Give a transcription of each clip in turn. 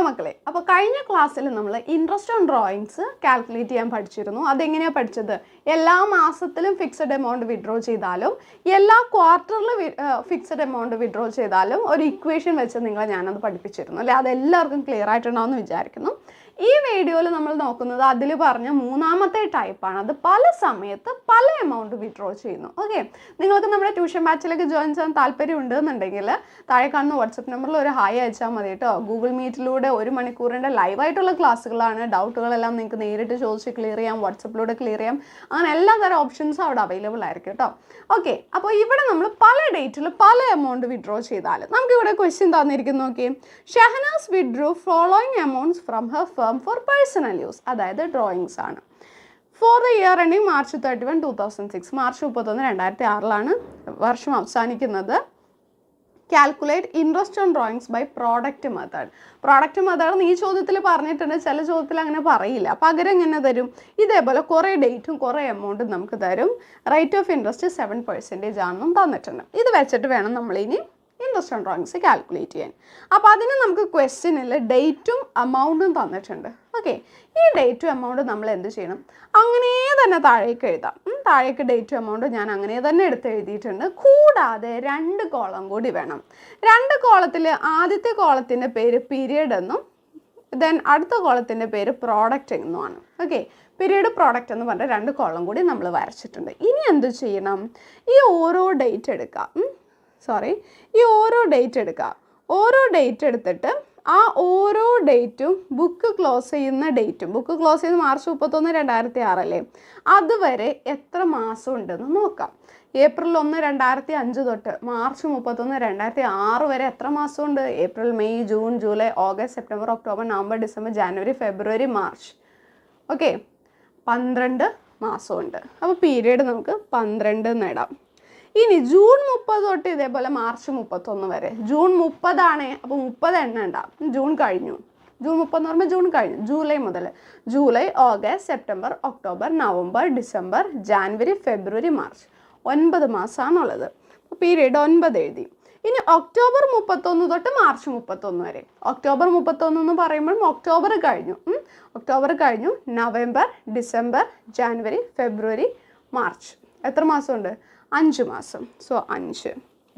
മക്കളെ, അപ്പോൾ കഴിഞ്ഞ ക്ലാസ്സിൽ നമ്മൾ ഇൻട്രസ്റ്റ് ഓൺ ഡ്രോയിങ്സ് കാൽക്കുലേറ്റ് ചെയ്യാൻ പഠിച്ചിരുന്നു. അതെങ്ങനെയാണ് പഠിച്ചത്? എല്ലാ മാസത്തിലും ഫിക്സഡ് എമൗണ്ട് വിഡ്രോ ചെയ്താലും എല്ലാ ക്വാർട്ടറിലും ഫിക്സഡ് എമൗണ്ട് വിഡ്രോ ചെയ്താലും ഒരു ഇക്വേഷൻ വെച്ച് നിങ്ങളെ ഞാനത് പഠിപ്പിച്ചിരുന്നു അല്ലേ? അതെല്ലാവർക്കും ക്ലിയർ ആയിട്ടുണ്ടാവുമെന്ന് വിചാരിക്കുന്നു. ഈ വീഡിയോയിൽ നമ്മൾ നോക്കുന്നത് അതിൽ പറഞ്ഞ മൂന്നാമത്തെ ടൈപ്പാണ്. അത് പല സമയത്ത് പല എമൗണ്ട് വിഡ്രോ ചെയ്യുന്നു. ഓക്കെ, നിങ്ങൾക്ക് നമ്മുടെ ട്യൂഷൻ ബാച്ചിലേക്ക് ജോയിൻ ചെയ്യാൻ താല്പര്യം ഉണ്ടെന്നുണ്ടെങ്കിൽ താഴെ കാണുന്ന വാട്സപ്പ് നമ്പറിൽ ഒരു ഹായ് അയച്ചാൽ മതി കേട്ടോ. ഗൂഗിൾ മീറ്റിലൂടെ 1 മണിക്കൂറിൻ്റെ ലൈവായിട്ടുള്ള ക്ലാസ്സുകളാണ്. ഡൗട്ടുകളെല്ലാം നിങ്ങൾക്ക് നേരിട്ട് ചോദിച്ച് ക്ലിയർ ചെയ്യാം, വാട്സപ്പിലൂടെ ക്ലിയർ ചെയ്യാം. അങ്ങനെ എല്ലാ തരം ഓപ്ഷൻസും അവിടെ അവൈലബിൾ ആയിരിക്കും കേട്ടോ. ഓക്കെ, അപ്പോൾ ഇവിടെ നമ്മൾ പല ഡേറ്റിൽ പല എമൗണ്ട് വിഡ്രോ ചെയ്താൽ നമുക്കിവിടെ ക്വസ്റ്റ്യൻ തന്നിരിക്കുന്നു. നോക്കി, Shahnaz withdraw following amounts from her firm for personal use. അതായത് ഡ്രോയിങ്സ് ആണ്. For the year ending March 31, 2006. March 31, 2006 വർഷം അവസാനിക്കുന്നത്. Calculate interest on drawings by product method. Product method ഈ ചോദ്യത്തിൽ പറഞ്ഞിട്ടുണ്ട്, ചില ചോദ്യത്തിൽ അങ്ങനെ പറയില്ല. പകരം എങ്ങനെ തരും? ഇതേപോലെ കുറേ ഡേറ്റും കുറേ എമൗണ്ടും നമുക്ക് തരും. റേറ്റ് ഓഫ് ഇൻട്രസ്റ്റ് 7% ആണെന്നും തന്നിട്ടുണ്ട്. ഇത് വെച്ചിട്ട് വേണം നമ്മളിനി ഇൻട്രസ്റ്റ് ഓൺ ഡ്രോയിങ്സ് കാൽക്കുലേറ്റ് ചെയ്യാൻ. അപ്പോൾ അതിന് നമുക്ക് ക്വസ്റ്റ്യനിൽ ഡേറ്റും എമൗണ്ടും തന്നിട്ടുണ്ട്. ഓക്കെ, ഈ ഡേറ്റും എമൗണ്ട് നമ്മൾ എന്ത് ചെയ്യണം? അങ്ങനെ തന്നെ താഴേക്ക് എഴുതാം. താഴേക്ക് ഡേറ്റും എമൗണ്ട് ഞാൻ അങ്ങനെ തന്നെ എടുത്ത് എഴുതിയിട്ടുണ്ട്. കൂടാതെ 2 കോളം കൂടി വേണം. 2 കോളത്തിൽ ആദ്യത്തെ കോളത്തിൻ്റെ പേര് പീരിയഡ് എന്നും ദെൻ അടുത്ത കോളത്തിൻ്റെ പേര് പ്രോഡക്റ്റ് എന്നുമാണ്. ഓക്കെ, പീരിയഡ് പ്രോഡക്റ്റ് എന്ന് പറഞ്ഞ 2 കോളം കൂടി നമ്മൾ വരച്ചിട്ടുണ്ട്. ഇനി എന്ത് ചെയ്യണം? ഈ ഓരോ ഡേറ്റ് എടുക്കാം. ഈ ഓരോ ഡേറ്റ് എടുക്കുക. ഓരോ ഡേറ്റ് എടുത്തിട്ട് ആ ഓരോ ഡേറ്റും ബുക്ക് ക്ലോസ് ചെയ്യുന്ന ഡേറ്റും, ബുക്ക് ക്ലോസ് ചെയ്യുന്ന March 31, 2006 അല്ലേ, അതുവരെ എത്ര മാസം ഉണ്ടെന്ന് നോക്കാം. April 1, 2005 തൊട്ട് March 31, 2006 വരെ എത്ര മാസമുണ്ട്? April, May, June, July, August, September, October, November, December, January, February, March. Okay, 12 മാസമുണ്ട്. അപ്പോൾ പീരീഡ് നമുക്ക് 12 നേടാം. ഇനി June 30 തൊട്ട് ഇതേപോലെ March 31 വരെ. June 30 ആണ്, അപ്പോൾ 30 എണ്ണണ്ട. ജൂൺ കഴിഞ്ഞു. June 30 എന്ന് പറയുമ്പോൾ ജൂൺ കഴിഞ്ഞു. ജൂലൈ മുതൽ July, August, September, October, November, December, January, February, March. 9 മാസമാണുള്ളത്. അപ്പോൾ പീരീഡ് 9 എഴുതി. ഇനി ഒക്ടോബർ 31 തൊട്ട് March 31 വരെ. ഒക്ടോബർ 31 എന്ന് പറയുമ്പോൾ ഒക്ടോബർ കഴിഞ്ഞു. November, December, January, February, March. എത്ര മാസമുണ്ട്? 5 മാസം. സോ 5.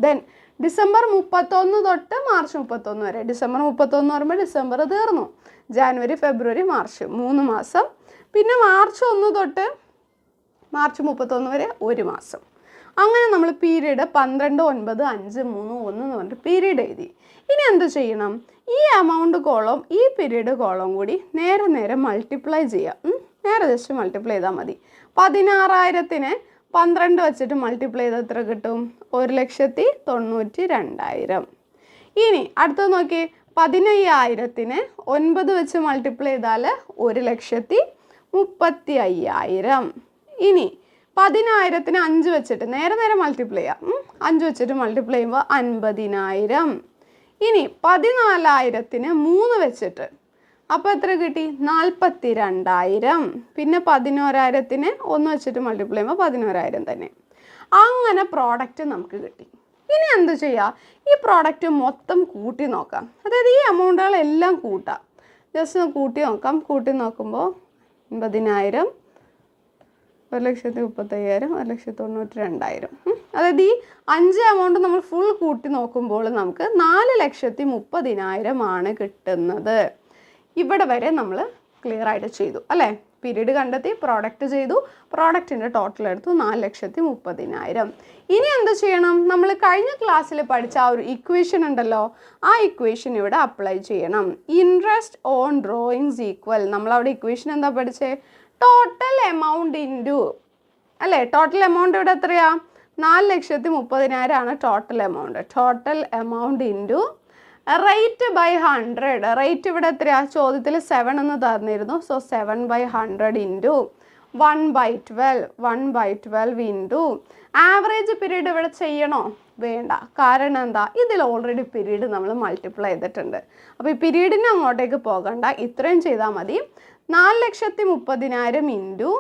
ദെൻ ഡിസംബർ 31 തൊട്ട് March 31 വരെ. ഡിസംബർ 31 പറയുമ്പോൾ ഡിസംബർ തീർന്നു. ജാനുവരി, ഫെബ്രുവരി, മാർച്ച് 3 മാസം. പിന്നെ മാർച്ച് 1 തൊട്ട് March 31 വരെ 1 മാസം. അങ്ങനെ നമ്മൾ പീരീഡ് 12, 9, 5, 3, 1 എന്ന് പറഞ്ഞിട്ട് പീരീഡ് എഴുതി. ഇനി എന്ത് ചെയ്യണം? ഈ എമൗണ്ട് കോളം ഈ പീരീഡ് കോളം കൂടി നേരെ മൾട്ടിപ്ലൈ ചെയ്യാം. നേരെ ജസ്റ്റ് മൾട്ടിപ്ലൈ ചെയ്താൽ മതി. 16,000-നെ 12 വെച്ചിട്ട് മൾട്ടിപ്ലൈ ചെയ്താൽ എത്ര കിട്ടും? 1,92,000. ഇനി അടുത്തത് നോക്കി, 15,000-നെ 9 വെച്ച് മൾട്ടിപ്ലൈ ചെയ്താൽ 1,35,000. ഇനി 10,000-നെ 5 വെച്ചിട്ട് നേരെ മൾട്ടിപ്ലൈ ചെയ്യാം. 5 വെച്ചിട്ട് മൾട്ടിപ്ലൈ ചെയ്യുമ്പോൾ 50,000. ഇനി 14,000-നെ 3 വെച്ചിട്ട്, അപ്പോൾ എത്ര കിട്ടി? 42,000. പിന്നെ 11,000-നെ 1 വെച്ചിട്ട് മൾട്ടിപ്ലൈ ചെയ്യുമ്പോൾ 11,000 തന്നെ. അങ്ങനെ പ്രോഡക്റ്റ് നമുക്ക് കിട്ടി. ഇനി എന്ത് ചെയ്യുക? ഈ പ്രോഡക്റ്റ് മൊത്തം കൂട്ടി നോക്കാം. അതായത് ഈ എമൗണ്ടുകളെല്ലാം കൂട്ടാം. ജസ്റ്റ് കൂട്ടി നോക്കാം. കൂട്ടി നോക്കുമ്പോൾ 50,000, 1,35,000, 1,92,000. അതായത് ഈ 5 എമൗണ്ട് നമ്മൾ ഫുൾ കൂട്ടി നോക്കുമ്പോൾ നമുക്ക് 4,30,000 ആണ് കിട്ടുന്നത്. ഇവിടെ വരെ നമ്മൾ ക്ലിയർ ആയിട്ട് ചെയ്തു അല്ലേ? പീരീഡ് കണ്ടെത്തി, പ്രോഡക്റ്റ് ചെയ്തു, പ്രോഡക്റ്റിൻ്റെ ടോട്ടൽ എടുത്തു 4,30,000. ഇനി എന്ത് ചെയ്യണം? നമ്മൾ കഴിഞ്ഞ ക്ലാസ്സിൽ പഠിച്ച ആ ഒരു ഇക്വേഷൻ ഉണ്ടല്ലോ, ആ ഇക്വേഷൻ ഇവിടെ അപ്ലൈ ചെയ്യണം. ഇൻട്രസ്റ്റ് ഓൺ ഡ്രോയിങ്സ് ഈക്വൽ, നമ്മളവിടെ ഇക്വേഷൻ എന്താ പഠിച്ചേ? ടോട്ടൽ എമൗണ്ട് ഇൻറ്റു അല്ലേ? ടോട്ടൽ എമൗണ്ട് ഇവിടെ എത്രയാ? 4,30,000 ആണ് total amount. Total amount into rate by 100. Rate ഇവിടെ എത്രയാ? ചോദ്യത്തിൽ 7 എന്ന് തന്നിരുന്നു. So 7/100 into 1/12. 1/12 into average period ഇവിടെ ചെയ്യണോ? വേണ്ട. കാരണം എന്താ? ഇതിൽ ഓൾറെഡി പീരീഡ് നമ്മൾ മൾട്ടിപ്ലൈ ചെയ്തിട്ടുണ്ട്. അപ്പോൾ ഈ പീരീഡിന് അങ്ങോട്ടേക്ക് പോകണ്ട, ഇത്രയും ചെയ്താൽ മതി. 4,30,000 ഇൻറ്റു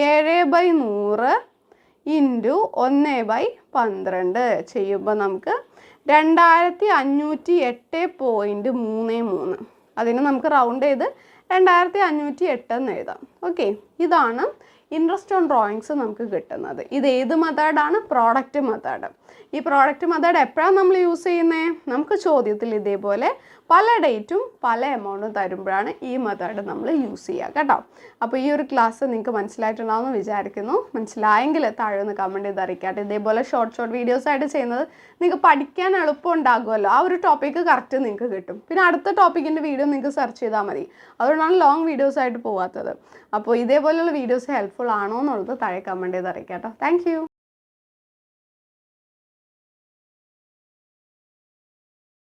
7/100 ഇൻറ്റു 1/12 ചെയ്യുമ്പോൾ നമുക്ക് 2,508.33. അതിന് നമുക്ക് റൗണ്ട് ചെയ്ത് 2508 എന്ന് എഴുതാം. ഓക്കെ, ഇതാണ് ഇൻട്രസ്റ്റ് ഓൺ ഡ്രോയിങ്സ് നമുക്ക് കിട്ടുന്നത്. ഇത് ഏത് മെത്തേഡാണ്? Product method. ഈ പ്രോഡക്റ്റ് മെത്തേഡ് എപ്പോഴാണ് നമ്മൾ യൂസ് ചെയ്യുന്നത്? നമുക്ക് ചോദ്യത്തിൽ ഇതേപോലെ പല ഡേറ്റും പല എമൗണ്ടും തരുമ്പോഴാണ് ഈ മെത്തേഡ് നമ്മൾ യൂസ് ചെയ്യുക കേട്ടോ. അപ്പോൾ ഈ ഒരു ക്ലാസ് നിങ്ങൾക്ക് മനസ്സിലായിട്ടുണ്ടാവുമെന്ന് വിചാരിക്കുന്നു. മനസ്സിലായെങ്കിൽ താഴെ ഒന്ന് കമൻറ്റ് ചെയ്ത് അറിയിക്കാട്ടെ. ഇതേപോലെ ഷോർട്ട് വീഡിയോസ് ആയിട്ട് ചെയ്യുന്നത് നിങ്ങൾക്ക് പഠിക്കാൻ എളുപ്പം ഉണ്ടാകുമല്ലോ. ആ ഒരു ടോപ്പിക്ക് കറക്റ്റ് നിങ്ങൾക്ക് കിട്ടും. പിന്നെ അടുത്ത ടോപ്പിക്കിൻ്റെ വീഡിയോ നിങ്ങൾക്ക് സെർച്ച് ചെയ്താൽ മതി. അതുകൊണ്ടാണ് ലോങ് വീഡിയോസ് ആയിട്ട് പോകാത്തത്. അപ്പോൾ ഇതേപോലെയുള്ള വീഡിയോസ് ഹെൽപ്ഫുൾ ആണോ എന്നുള്ളത് താഴെ കമൻറ്റ് ചെയ്ത് അറിയിക്കാം കേട്ടോ. Thank you.